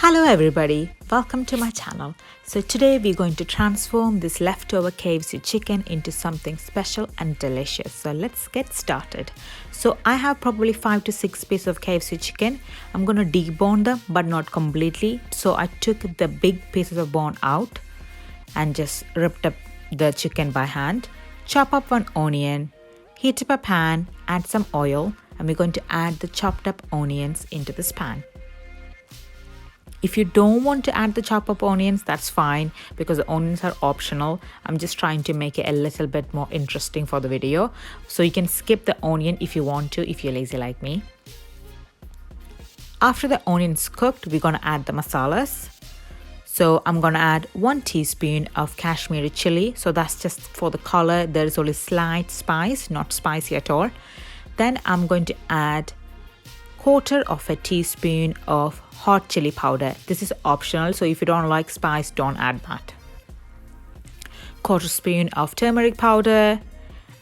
Hello everybody, welcome to my channel. So today we're going to transform this leftover KFC chicken into something special and delicious. So let's get started. So I have probably 5 to 6 pieces of KFC chicken. I'm going to debone them but not completely. So I took the big pieces of bone out and just ripped up the chicken by hand. Chop up one onion, heat up a pan, add some oil, and we're going to add the chopped up onions into this pan. If you don't want to add the chopped up onions, that's fine because the onions are optional. I'm just trying to make it a little bit more interesting for the video. So you can skip the onion if you want to, if you're lazy like me. After the onions cooked, we're going to add the masalas. So I'm going to add 1 teaspoon of Kashmiri chilli. So that's just for the color. There is only slight spice, not spicy at all. Then I'm going to add 1/4 of a teaspoon of hot chili powder. This is optional, so if you don't like spice, don't add that. 1/4 spoon of turmeric powder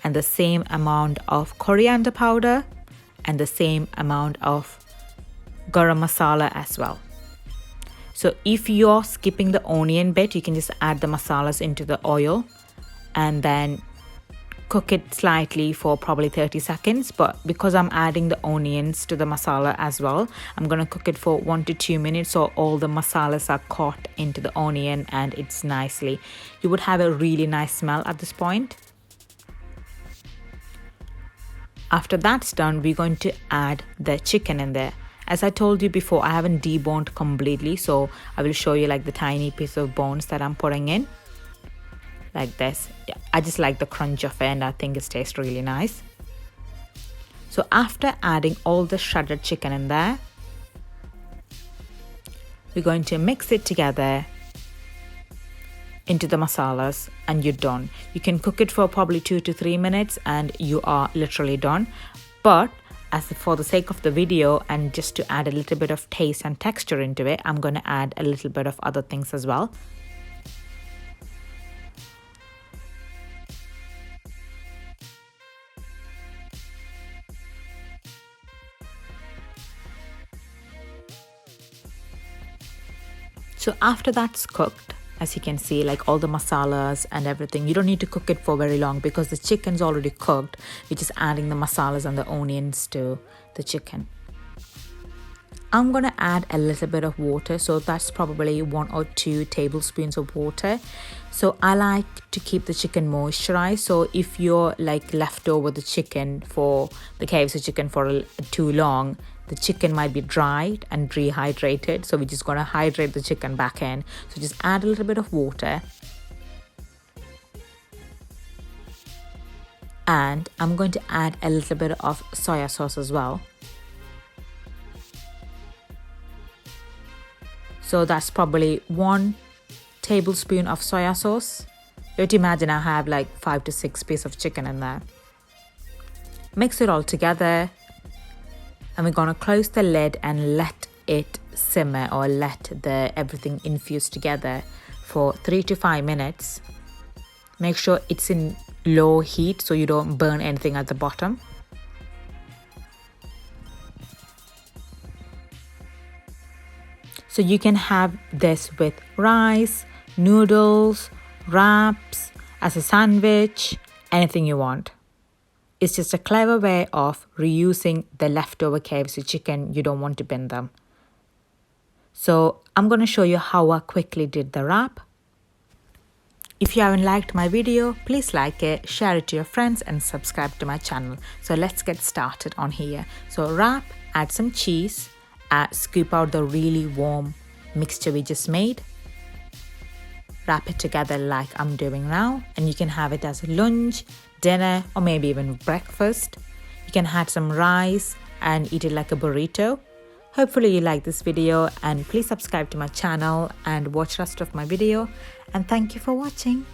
and the same amount of coriander powder and the same amount of garam masala as well. So if you're skipping the onion bit, you can just add the masalas into the oil and then cook it slightly for probably 30 seconds. But because I'm adding the onions to the masala as well, I'm going to cook it for 1 to 2 minutes so all the masalas are caught into the onion and it's nicely. You would have a really nice smell at this point. After that's done, we're going to add the chicken in there. As I told you before, I haven't deboned completely, so I will show you like the tiny piece of bones that I'm putting in. Like this. Yeah, I just like the crunch of it and I think it tastes really nice. So after adding all the shredded chicken in there, we're going to mix it together into the masalas and you're done. You can cook it for probably 2 to 3 minutes and you are literally done. But as for the sake of the video and just to add a little bit of taste and texture into it, I'm going to add a little bit of other things as well. So after that's cooked, as you can see, like all the masalas and everything, you don't need to cook it for very long because the chicken's already cooked. We're just adding the masalas and the onions to the chicken. I'm going to add a little bit of water. So that's probably 1 or 2 tablespoons of water. So I like to keep the chicken moisturized. So if you're like left over the chicken for the KFC chicken for too long, the chicken might be dried and rehydrated. So we're just going to hydrate the chicken back in. So just add a little bit of water. And I'm going to add a little bit of soya sauce as well. So that's probably 1 tablespoon of soya sauce. You have to imagine I have like 5 to 6 pieces of chicken in there. Mix it all together. And we're going to close the lid and let it simmer or let everything infuse together for 3 to 5 minutes. Make sure it's in low heat so you don't burn anything at the bottom. So you can have this with rice, noodles, wraps, as a sandwich, anything you want. It's just a clever way of reusing the leftover KFC chicken. You don't want to bin them. So I'm going to show you how I quickly did the wrap. If you haven't liked my video, please like it, share it to your friends and subscribe to my channel. So let's get started on here. So wrap, add some cheese, scoop out the really warm mixture we just made. Wrap it together like I'm doing now and you can have it as lunch, dinner or maybe even breakfast. You can add some rice and eat it like a burrito. Hopefully you like this video and please subscribe to my channel and watch the rest of my video and thank you for watching.